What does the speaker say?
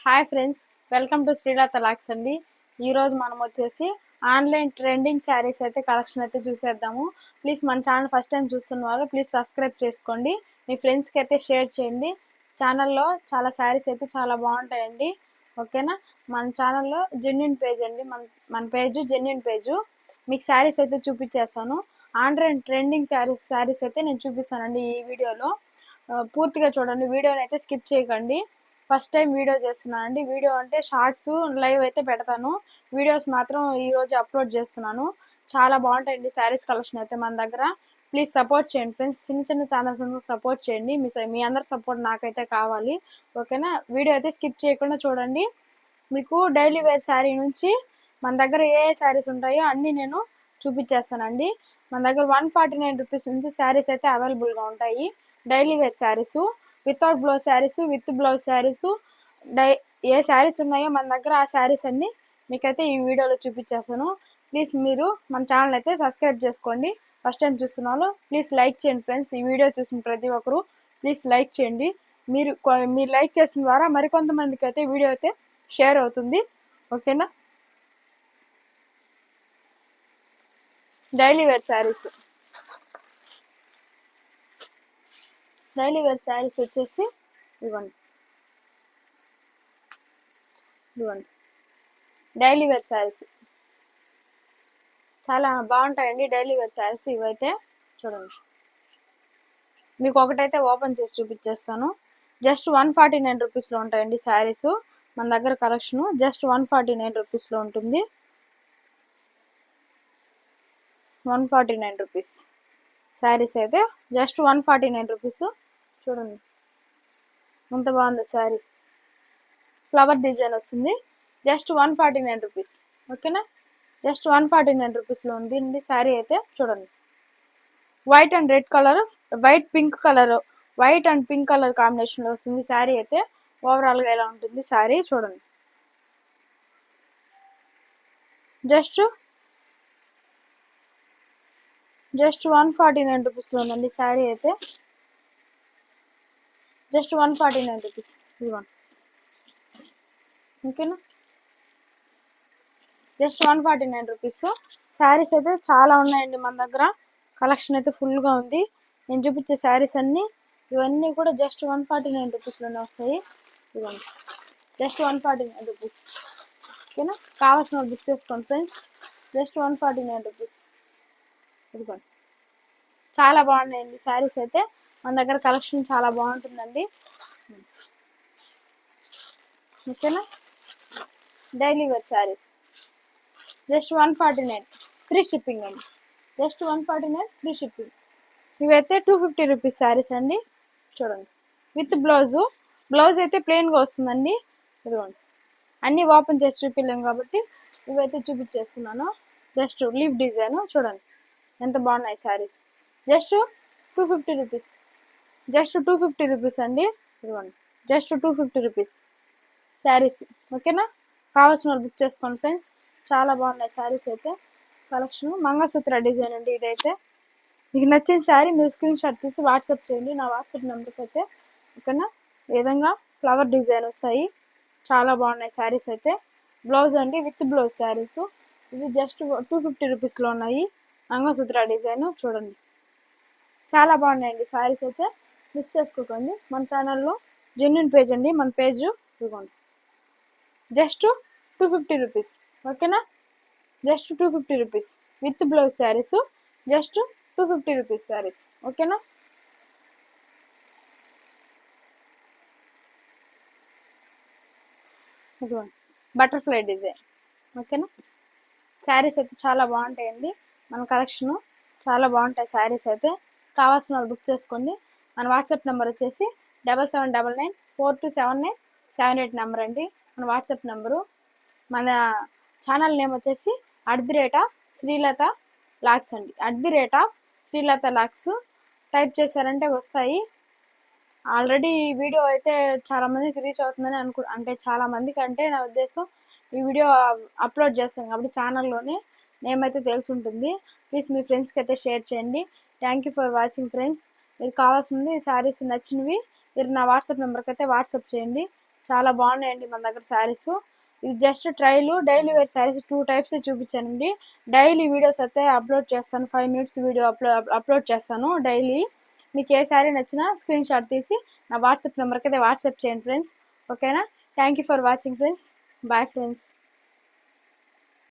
Hi friends, welcome to Srilatha lakhs అండి. ఈరోజు మనం వచ్చేసి ఆన్లైన్ ట్రెండింగ్ శారీస్ అయితే కలెక్షన్ అయితే చూసేద్దాము. ప్లీజ్ మన ఛానల్ ఫస్ట్ టైం చూస్తున్న వాళ్ళు ప్లీజ్ సబ్స్క్రైబ్ చేసుకోండి, మీ ఫ్రెండ్స్కి అయితే షేర్ చేయండి. ఛానల్లో చాలా శారీస్ అయితే చాలా బాగుంటాయండి. ఓకేనా, మన ఛానల్లో జెన్యున్ పేజ్ అండి, మన పేజ్ జెన్యున్ పేజు. మీకు శారీస్ అయితే చూపించేస్తాను. ఆన్లైన్ ట్రెండింగ్ శారీస్ అయితే నేను చూపిస్తానండి ఈ వీడియోలో. పూర్తిగా చూడండి, వీడియోని అయితే స్కిప్ చేయకండి. ఫస్ట్ టైం వీడియో చేస్తున్నానండి. వీడియో అంటే షార్ట్స్ లైవ్ అయితే పెడతాను, వీడియోస్ మాత్రం ఈరోజు అప్లోడ్ చేస్తున్నాను. చాలా బాగుంటాయండి శారీస్ కలెక్షన్ అయితే మన దగ్గర. ప్లీజ్ సపోర్ట్ చేయండి ఫ్రెండ్స్, చిన్న చిన్న ఛానల్స్ సపోర్ట్ చేయండి. మీ అందరి సపోర్ట్ నాకైతే కావాలి. ఓకేనా, వీడియో అయితే స్కిప్ చేయకుండా చూడండి. మీకు డైలీ వేర్ శారీ నుంచి మన దగ్గర ఏ శారీస్ ఉంటాయో అన్నీ నేను చూపించేస్తానండి. మన దగ్గర 149 రూపీస్ నుంచి శారీస్ అయితే అవైలబుల్గా ఉంటాయి. Daily wear saris, without blouse saris, with blouse saris, ఏ శారీస్ ఉన్నాయో మన దగ్గర ఆ శారీస్ అన్ని మీకైతే ఈ వీడియోలో చూపించేస్తాను. ప్లీజ్ మీరు మన ఛానల్ అయితే సబ్స్క్రైబ్ చేసుకోండి. ఫస్ట్ టైం చూస్తున్నాను, ప్లీజ్ లైక్ చేయండి ఫ్రెండ్స్. ఈ వీడియో చూసిన ప్రతి ఒక్కరు ప్లీజ్ లైక్ చేయండి. మీరు లైక్ చేసిన ద్వారా మరికొంతమందికి అయితే వీడియో అయితే షేర్ అవుతుంది. ఓకేనా, డైలీ వేర్ శారీస్ వచ్చేసి ఇవ్వండి. డైలీ వేర్ శారీస్ చాలా బాగుంటాయండి. డైలీ వేర్ శారీస్ ఇవైతే చూడండి. మీకు ఒకటైతే ఓపెన్ చేసి చూపించేస్తాను. జస్ట్ 149 రూపీస్లో ఉంటాయండి శారీస్ మన దగ్గర. కలెక్షన్ జస్ట్ 149 రూపీస్లో ఉంటుంది. 149 రూపీస్ శారీస్ అయితే జస్ట్ 149 రూపీస్. చూడండి ఎంత బాగుంది శారీ, ఫ్లవర్ డిజైన్ వస్తుంది. Just 149 rupees. ఓకేనా, జస్ట్ 149 రూపీస్లో ఉంది శారీ అయితే. చూడండి, white and red colour, white and pink colour కాంబినేషన్లో వస్తుంది శారీ అయితే. ఓవరాల్గా ఎలా ఉంటుంది శారీ చూడండి. జస్ట్ 149 రూపీస్లో ఉందండి శారీ అయితే. జస్ట్ 149 రూపీస్ ఇదిగోండి. ఓకేనా, జస్ట్ 149 రూపీస్. శారీస్ అయితే చాలా ఉన్నాయండి మన దగ్గర. కలెక్షన్ అయితే ఫుల్గా ఉంది. నేను చూపించే శారీస్ అన్నీ ఇవన్నీ కూడా జస్ట్ 149 రూపీస్లోనే వస్తాయి. ఇదిగోండి, జస్ట్ 149 రూపీస్. ఓకేనా, కావాల్సిన బుక్ చేసుకోండి ఫ్రెండ్స్. Just 149 rupees. ఇదిగోండి, చాలా బాగున్నాయండి శారీస్ అయితే మన దగ్గర. కలెక్షన్ చాలా బాగుంటుందండి. ఓకేనా, daily wear saris just 149 free shipping అండి. Just 149 free shipping. ఇవైతే 250 రూపీస్ శారీస్ అండి. చూడండి, విత్ బ్లౌజ్ అయితే ప్లెయిన్గా వస్తుందండి. ఇదిగోండి, అన్నీ ఓపెన్ చేసి చూపించలేము కాబట్టి ఇవైతే చూపించేస్తున్నాను. జస్ట్ లీవ్ డిజైన్ చూడండి ఎంత బాగున్నాయి saris. Just 250 rupees. Just 250 rupees అండి. ఇదిగోండి, జస్ట్ 250 రూపీస్ శారీస్. ఓకేనా, కావాల్సిన వాళ్ళు బుక్ చేసుకోండి ఫ్రెండ్స్. చాలా బాగున్నాయి శారీస్ అయితే. కలెక్షన్ మంగళసూత్ర డిజైన్ అండి ఇదైతే. మీకు నచ్చిన శారీ మీరు స్క్రీన్ షాట్ తీసి వాట్సాప్ చేయండి నా వాట్సాప్ నెంబర్కి అయితే. ఓకేనా, ఈ విధంగా ఫ్లవర్ డిజైన్ వస్తాయి. చాలా బాగున్నాయి శారీస్ అయితే. బ్లౌజ్ అండి విత్ బ్లౌజ్ శారీస్. ఇవి జస్ట్ 250 రూపీస్లో ఉన్నాయి. మంగళసూత్ర డిజైన్ చూడండి, చాలా బాగున్నాయండి శారీస్ అయితే. మిస్ చేసుకోకండి. మన ఛానల్లో జెన్యున్ పేజ్ అండి మన పేజ్. ఇదిగోండి, జస్ట్ 250 రూపీస్. ఓకేనా, just 250 rupees with blouse saris. Just 250 rupees saris. ఓకేనా, ఇదిగోండి బటర్ఫ్లై డిజైన్. ఓకేనా, శారీస్ అయితే చాలా బాగుంటాయండి. మన కలెక్షను చాలా బాగుంటాయి శారీస్ అయితే. కావాల్సిన వాళ్ళు బుక్ చేసుకోండి. మన వాట్సాప్ నెంబర్ వచ్చేసి 7799427978 నెంబర్ అండి మన వాట్సాప్ నెంబరు. మన ఛానల్ నేమ్ వచ్చేసి శ్రీలత లాక్స్ అండి. శ్రీలత లాక్స్ టైప్ చేశారంటే వస్తాయి. ఆల్రెడీ ఈ వీడియో అయితే చాలా మందికి రీచ్ అవుతుందని అంటే చాలా మందికి అంటే నా ఉద్దేశం ఈ వీడియో అప్లోడ్ చేస్తాను కాబట్టి ఛానల్లోనే నేమ్ అయితే తెలిసి ఉంటుంది. ప్లీజ్ మీ ఫ్రెండ్స్కి అయితే షేర్ చేయండి. Thank you for watching friends. మీరు కావాల్సింది శారీస్ నచ్చినవి మీరు నా వాట్సాప్ నెంబర్కి అయితే వాట్సాప్ చేయండి. చాలా బాగున్నాయండి మన దగ్గర శారీస్. ఇది just trial daily wear saris 2 types చూపించానండి. డైలీ వీడియోస్ అయితే అప్లోడ్ చేస్తాను. 5 మినిట్స్ వీడియో అప్లోడ్ చేస్తాను డైలీ. మీకు ఏ శారీ నచ్చినా స్క్రీన్ షాట్ తీసి నా వాట్సాప్ నెంబర్కి అయితే వాట్సాప్ చేయండి ఫ్రెండ్స్. ఓకేనా? Thank you for watching friends. Bye friends.